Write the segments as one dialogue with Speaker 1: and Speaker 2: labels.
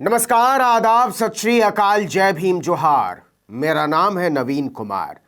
Speaker 1: नमस्कार, आदाब, सत श्री अकाल, जय भीम, जोहार। मेरा नाम है नवीन कुमार।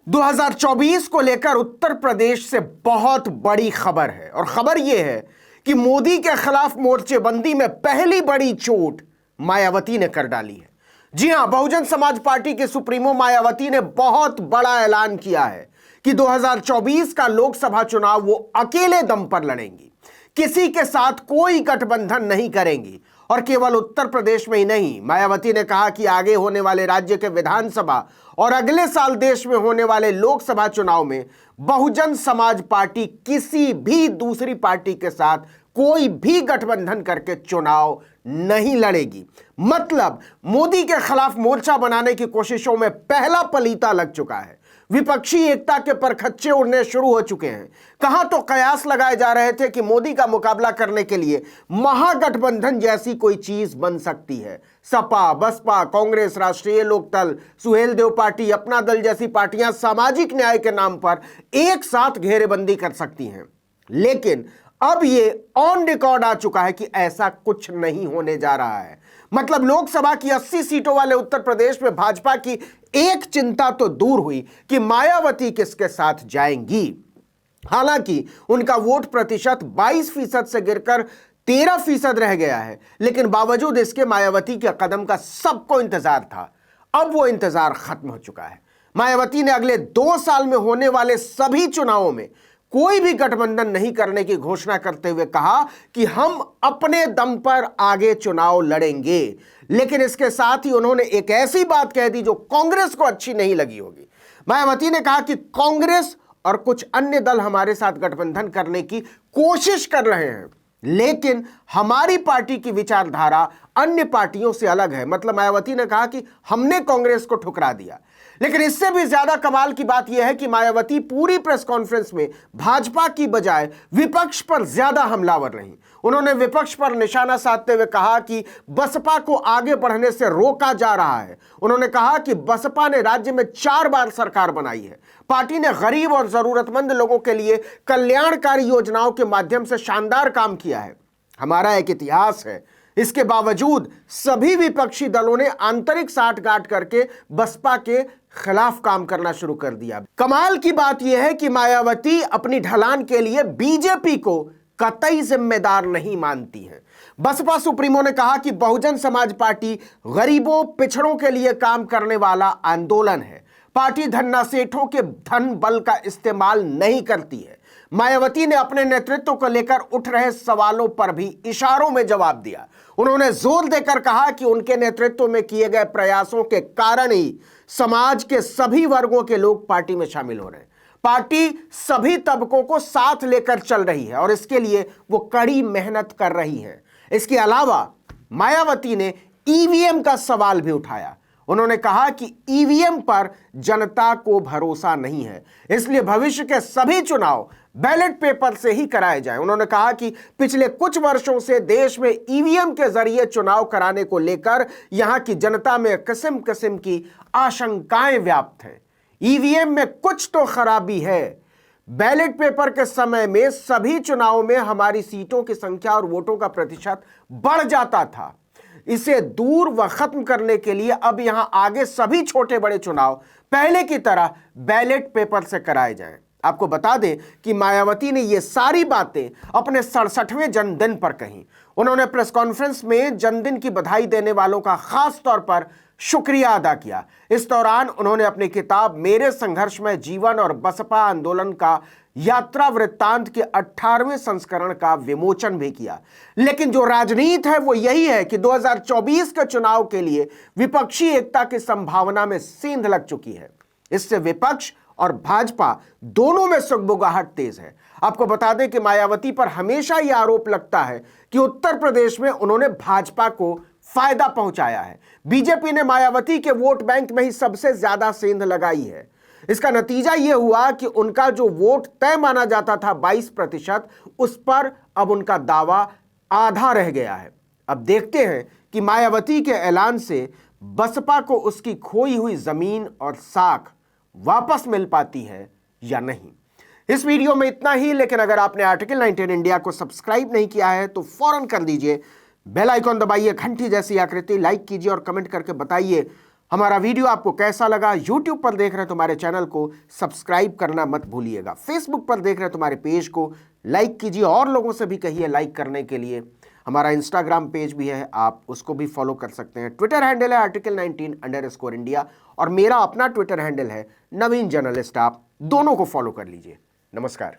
Speaker 1: 2024 को लेकर उत्तर प्रदेश से बहुत बड़ी खबर है और खबर यह है कि मोदी के खिलाफ मोर्चेबंदी में पहली बड़ी चोट मायावती ने कर डाली है। जी हां, बहुजन समाज पार्टी के सुप्रीमो मायावती ने बहुत बड़ा ऐलान किया है कि 2024 का लोकसभा चुनाव वो अकेले दम पर लड़ेंगी, किसी के साथ कोई गठबंधन नहीं करेंगी। और केवल उत्तर प्रदेश में ही नहीं, मायावती ने कहा कि आगे होने वाले राज्य के विधानसभा और अगले साल देश में होने वाले लोकसभा चुनाव में बहुजन समाज पार्टी किसी भी दूसरी पार्टी के साथ कोई भी गठबंधन करके चुनाव नहीं लड़ेगी। मतलब मोदी के खिलाफ मोर्चा बनाने की कोशिशों में पहला पलीता लग चुका है। विपक्षी एकता के परखच्चे उड़ने शुरू हो चुके हैं। कहां तो कयास लगाए जा रहे थे कि मोदी का मुकाबला करने के लिए महागठबंधन जैसी कोई चीज बन सकती है। सपा, बसपा, कांग्रेस, राष्ट्रीय लोकदल, सुहेलदेव पार्टी, अपना दल जैसी पार्टियां सामाजिक न्याय के नाम पर एक साथ घेरेबंदी कर सकती हैं। लेकिन अब ये ऑन रिकॉर्ड आ चुका है कि ऐसा कुछ नहीं होने जा रहा है। मतलब लोकसभा की 80 सीटों वाले उत्तर प्रदेश में भाजपा की एक चिंता तो दूर हुई कि मायावती किसके साथ जाएंगी। हालांकि उनका वोट प्रतिशत 22% से गिरकर 13% रह गया है, लेकिन बावजूद इसके मायावती के कदम का सबको इंतजार था। अब वो इंतजार खत्म हो चुका है। मायावती ने अगले 2 साल में होने वाले सभी चुनावों में कोई भी गठबंधन नहीं करने की घोषणा करते हुए कहा कि हम अपने दम पर आगे चुनाव लड़ेंगे। लेकिन इसके साथ ही उन्होंने एक ऐसी बात कह दी जो कांग्रेस को अच्छी नहीं लगी होगी। मायावती ने कहा कि कांग्रेस और कुछ अन्य दल हमारे साथ गठबंधन करने की कोशिश कर रहे हैं, लेकिन हमारी पार्टी की विचारधारा अन्य पार्टियों से अलग है। मतलब मायावती ने कहा कि हमने कांग्रेस को ठुकरा दिया। लेकिन इससे भी ज्यादा कमाल की बात यह है कि मायावती पूरी प्रेस कॉन्फ्रेंस में भाजपा की बजाय विपक्ष पर ज्यादा हमलावर रही। उन्होंने विपक्ष पर निशाना साधते हुए कहा कि बसपा को आगे बढ़ने से रोका जा रहा है। उन्होंने कहा कि बसपा ने राज्य में 4 बार सरकार बनाई है। पार्टी ने गरीब और जरूरतमंद लोगों के लिए कल्याणकारी योजनाओं के माध्यम से शानदार काम किया है। हमारा एक इतिहास है। इसके बावजूद सभी विपक्षी दलों ने आंतरिक साठगांठ करके बसपा के खिलाफ काम करना शुरू कर दिया। कमाल की बात यह है कि मायावती अपनी ढलान के लिए बीजेपी को कतई जिम्मेदार नहीं मानती है। बसपा सुप्रीमो ने कहा कि बहुजन समाज पार्टी गरीबों, पिछड़ों के लिए काम करने वाला आंदोलन है। पार्टी धन्ना सेठों के धन बल का इस्तेमाल नहीं करती है। मायावती ने अपने नेतृत्व को लेकर उठ रहे सवालों पर भी इशारों में जवाब दिया। उन्होंने जोर देकर कहा कि उनके नेतृत्व में किए गए प्रयासों के कारण ही समाज के सभी वर्गों के लोग पार्टी में शामिल हो रहे हैं। पार्टी सभी तबकों को साथ लेकर चल रही है और इसके लिए वो कड़ी मेहनत कर रही है। इसके अलावा मायावती ने ईवीएम का सवाल भी उठाया। उन्होंने कहा कि ईवीएम पर जनता को भरोसा नहीं है, इसलिए भविष्य के सभी चुनाव बैलेट पेपर से ही कराए जाएं। उन्होंने कहा कि पिछले कुछ वर्षों से देश में ईवीएम के जरिए चुनाव कराने को लेकर यहां की जनता में किस्म किस्म की आशंकाएं व्याप्त हैं। ईवीएम में कुछ तो खराबी है। बैलेट पेपर के समय में सभी चुनावों में हमारी सीटों की संख्या और वोटों का प्रतिशत बढ़ जाता था। इसे दूर व खत्म करने के लिए अब यहां आगे सभी छोटे बड़े चुनाव पहले की तरह बैलेट पेपर से कराए जाएं। आपको बता दें कि मायावती ने ये सारी बातें अपने 67वें जन्मदिन पर कही। उन्होंने प्रेस कॉन्फ्रेंस में जन्मदिन की बधाई देने वालों का खास तौर पर शुक्रिया अदा किया। इस दौरान उन्होंने अपनी किताब मेरे संघर्षमय जीवन और बसपा आंदोलन का यात्रा वृत्तांत के 18वें संस्करण का विमोचन भी किया। लेकिन जो राजनीति है वो यही है कि 2024 के चुनाव के लिए विपक्षी एकता की संभावना में सेंध लग चुकी है। इससे विपक्ष और भाजपा दोनों में सुगबुगाहट तेज है। आपको बता दें कि मायावती पर हमेशा यह आरोप लगता है कि उत्तर प्रदेश में उन्होंने भाजपा को फायदा पहुंचाया है। बीजेपी ने मायावती के वोट बैंक में ही सबसे ज्यादा सेंध लगाई है। इसका नतीजा यह हुआ कि उनका जो वोट तय माना जाता था 22%, उस पर अब उनका दावा आधा रह गया है। अब देखते हैं कि मायावती के ऐलान से बसपा को उसकी खोई हुई जमीन और साख वापस मिल पाती है या नहीं। इस वीडियो में इतना ही, लेकिन अगर आपने आर्टिकल 19 इंडिया को सब्सक्राइब नहीं किया है तो फौरन कर दीजिए, बेल आइकॉन दबाइए, घंटी जैसी आकृति, लाइक कीजिए और कमेंट करके बताइए हमारा वीडियो आपको कैसा लगा। यूट्यूब पर देख रहे हैं तो हमारे चैनल को सब्सक्राइब करना मत भूलिएगा। फेसबुक पर देख रहे हैं तो हमारे पेज को लाइक कीजिए और लोगों से भी कहिए लाइक करने के लिए। हमारा इंस्टाग्राम पेज भी है, आप उसको भी फॉलो कर सकते हैं। ट्विटर हैंडल है article19_India और मेरा अपना ट्विटर हैंडल है नवीन जर्नलिस्ट। आप दोनों को फॉलो कर लीजिए। नमस्कार।